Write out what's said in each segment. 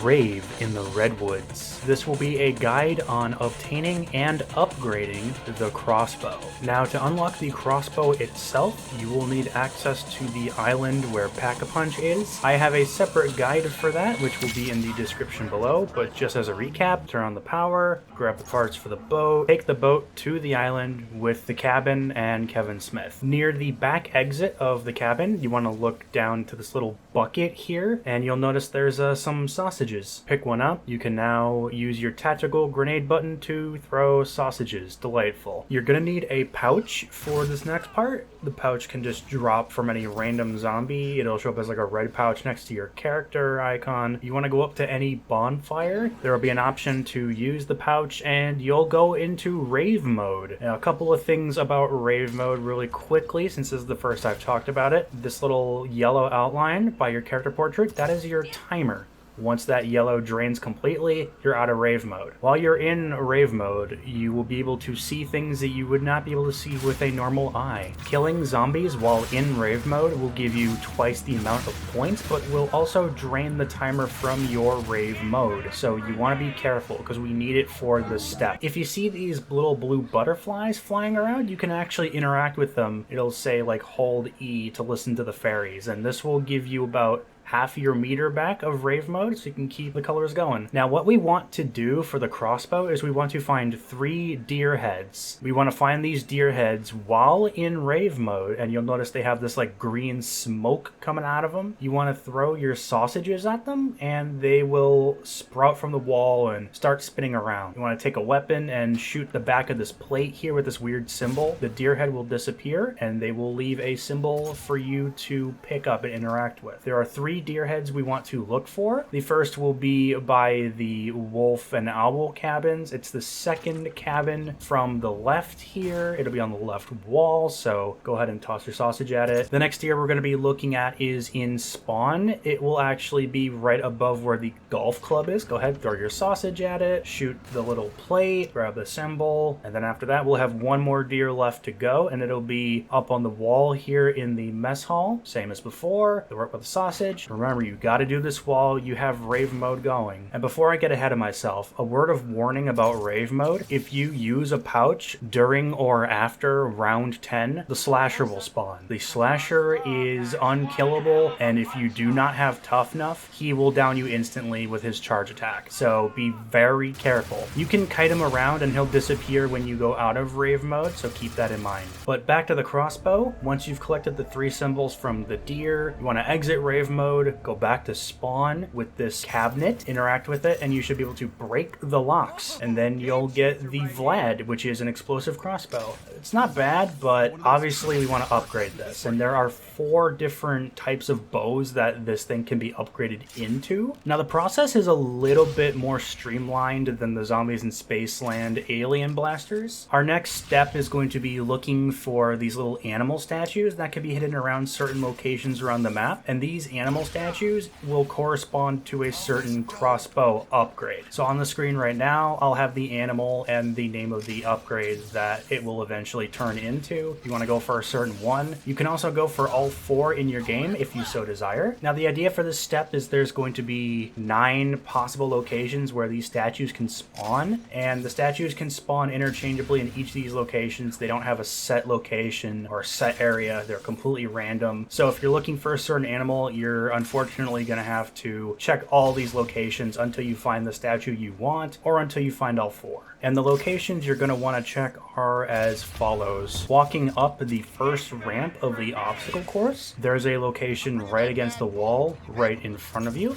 Rave in the Redwoods. This will be a guide on obtaining and upgrading the crossbow. Now, to unlock the crossbow itself, you will need access to the island where Pack-a-Punch is. I have a separate guide for that, which will be in the description below, but just as a recap, turn on the power, grab the parts for the boat, take the boat to the island with the cabin and Kevin Smith. Near the back exit of the cabin, you want to look down to this little bucket here, and you'll notice there's some sausages. Pick one up. You can now use your tactical grenade button to throw sausages. Delightful. You're gonna need a pouch for this next part. The pouch can just drop from any random zombie. It'll show up as like a red pouch next to your character icon. You want to go up to any bonfire. There will be an option to use the pouch and you'll go into Rave mode. Now, a couple of things about Rave mode really quickly, since this is the first I've talked about it. This little yellow outline by your character portrait, that is your timer. Once that yellow drains completely, you're out of Rave mode. While you're in Rave mode, you will be able to see things that you would not be able to see with a normal eye. Killing zombies while in Rave mode will give you twice the amount of points, but will also drain the timer from your Rave mode. So you want to be careful, because we need it for the step. If you see these little blue butterflies flying around, you can actually interact with them. It'll say like hold E to listen to the fairies, and this will give you about half your meter back of Rave mode, so you can keep the colors going. Now, what we want to do for the crossbow is we want to find 3 deer heads. We want to find these deer heads while in Rave mode, and you'll notice they have this like green smoke coming out of them. You want to throw your sausages at them, and they will sprout from the wall and start spinning around. You want to take a weapon and shoot the back of this plate here with this weird symbol. The deer head will disappear, and they will leave a symbol for you to pick up and interact with. There are 3 deer heads we want to look for. The first will be by the wolf and owl cabins. It's the second cabin from the left here. It'll be on the left wall, so go ahead and toss your sausage at it. The next deer we're going to be looking at is in spawn. It will actually be right above where the golf club is. Go ahead, throw your sausage at it, shoot the little plate, grab the symbol, and then after that we'll have one more deer left to go, and it'll be up on the wall here in the mess hall. Same as before. They'll work with the sausage. Remember, you got to do this while you have Rave mode going. And before I get ahead of myself, a word of warning about Rave mode. If you use a pouch during or after round 10, the slasher will spawn. The slasher is unkillable, and if you do not have tough enough, he will down you instantly with his charge attack. So be very careful. You can kite him around and he'll disappear when you go out of Rave mode, so keep that in mind. But back to the crossbow. Once you've collected the 3 symbols from the deer, you want to exit Rave mode, go back to spawn with this cabinet, interact with it, and you should be able to break the locks. And then you'll get the Vlad, which is an explosive crossbow. It's not bad, but obviously we want to upgrade this. And there are 4 different types of bows that this thing can be upgraded into. Now, the process is a little bit more streamlined than the Zombies in Spaceland alien blasters. Our next step is going to be looking for these little animal statues that can be hidden around certain locations around the map. And these animal statues will correspond to a certain crossbow upgrade. So on the screen right now, I'll have the animal and the name of the upgrade that it will eventually turn into. If you want to go for a certain one, you can also go for all 4 in your game if you so desire. Now, the idea for this step is there's going to be 9 possible locations where these statues can spawn, and the statues can spawn interchangeably in each of these locations. They don't have a set location or a set area. They're completely random. So if you're looking for a certain animal, you're unfortunately going to have to check all these locations until you find the statue you want, or until you find all 4. And the locations you're going to want to check are as follows. Walking up the first ramp of the obstacle course, there's a location right against the wall, right in front of you.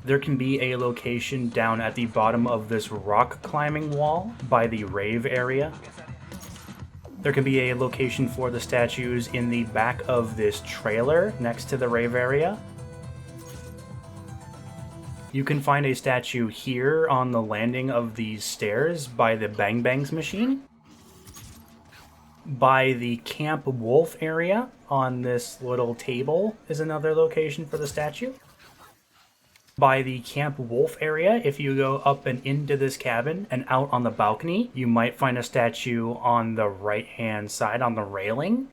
There can be a location down at the bottom of this rock climbing wall by the Rave area. There can be a location for the statues in the back of this trailer next to the Rave area. You can find a statue here on the landing of these stairs by the Bang Bangs machine. By the Camp Wolf area on this little table is another location for the statue. By the Camp Wolf area, if you go up and into this cabin and out on the balcony, you might find a statue on the right-hand side on the railing.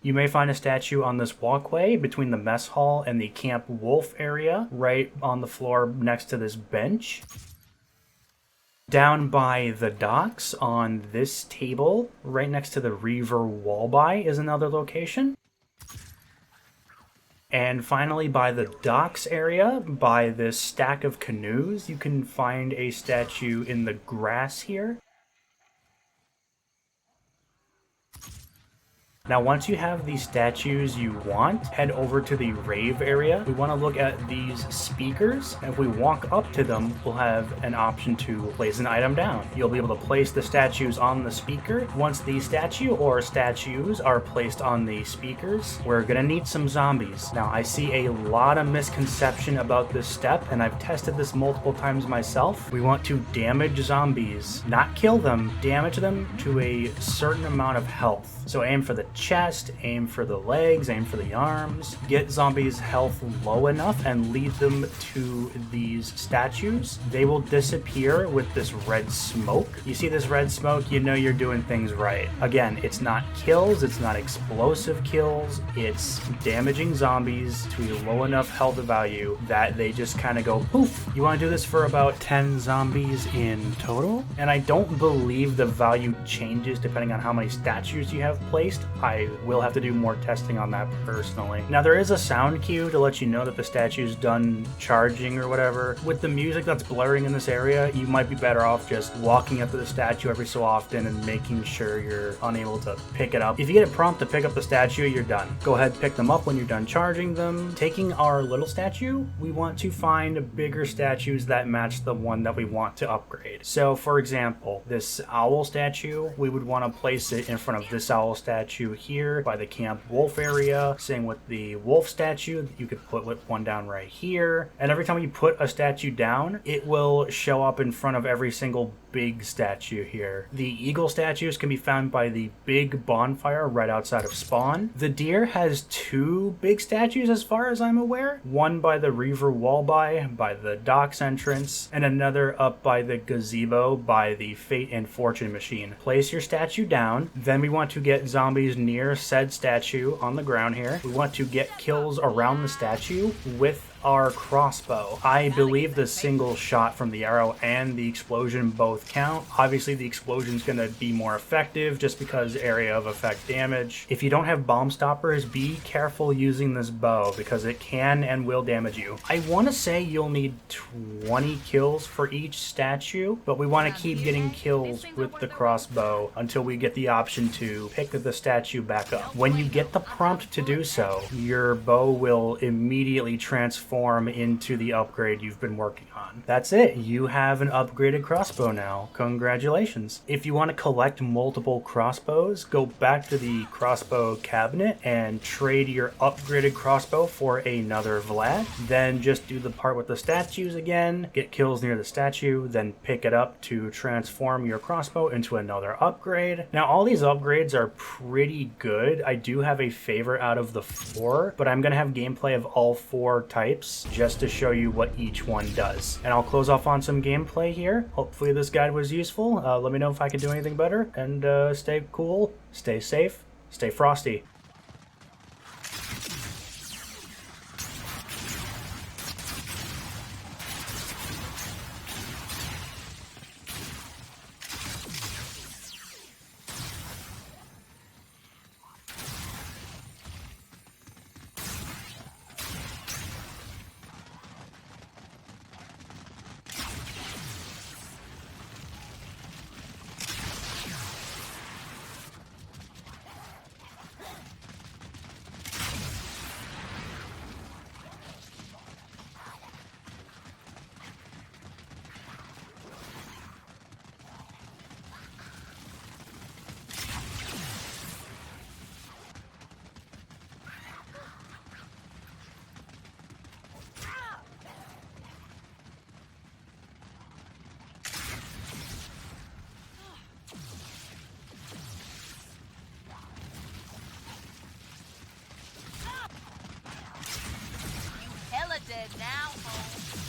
You may find a statue on this walkway between the mess hall and the Camp Wolf area, right on the floor next to this bench. Down by the docks on this table, right next to the Reaver Wallby, is another location. And finally, by the docks area, by this stack of canoes, you can find a statue in the grass here. Now, once you have these statues you want, head over to the Rave area. We want to look at these speakers. If we walk up to them, we'll have an option to place an item down. You'll be able to place the statues on the speaker. Once the statue or statues are placed on the speakers, we're going to need some zombies. Now, I see a lot of misconception about this step, and I've tested this multiple times myself. We want to damage zombies, not kill them, damage them to a certain amount of health. So aim for the chest, aim for the legs, aim for the arms. Get zombies' health low enough and lead them to these statues. They will disappear with this red smoke. You see this red smoke, you know you're doing things right. Again, it's not kills, it's not explosive kills, it's damaging zombies to a low enough health value that they just kind of go poof. You want to do this for about 10 zombies in total, and I don't believe the value changes depending on how many statues you have placed. I will have to do more testing on that personally. Now, there is a sound cue to let you know that the statue's done charging or whatever. With the music that's blaring in this area, you might be better off just walking up to the statue every so often and making sure you're unable to pick it up. If you get a prompt to pick up the statue, you're done. Go ahead, pick them up when you're done charging them. Taking our little statue, we want to find bigger statues that match the one that we want to upgrade. So, for example, this owl statue, we would want to place it in front of this owl statue here by the Camp Wolf area. Same with the wolf statue, you could put one down right here. And every time you put a statue down, it will show up in front of every single big statue here. The eagle statues can be found by the big bonfire right outside of spawn. The deer has two big statues as far as I'm aware. One by the Reaver Wallby, by the docks entrance, and another up by the gazebo by the Fate and Fortune machine. Place your statue down, then we want to get zombies near said statue on the ground here. We want to get kills around the statue with our crossbow. I believe the single shot from the arrow and the explosion both count. Obviously, the explosion is going to be more effective just because area of effect damage. If you don't have bomb stoppers, be careful using this bow because it can and will damage you. I want to say you'll need 20 kills for each statue, but we want to keep getting kills with the crossbow until we get the option to pick the statue back up. When you get the prompt to do so, your bow will immediately transform into the upgrade you've been working on. That's it. You have an upgraded crossbow now. Congratulations. If you want to collect multiple crossbows, go back to the crossbow cabinet and trade your upgraded crossbow for another Vlad. Then just do the part with the statues again, get kills near the statue, then pick it up to transform your crossbow into another upgrade. Now, all these upgrades are pretty good. I do have a favorite out of the 4, but I'm going to have gameplay of all 4 types just to show you what each one does. And I'll close off on some gameplay here. Hopefully this guide was useful. Let me know if I can do anything better, and stay cool, stay safe, stay frosty. Dead now, home.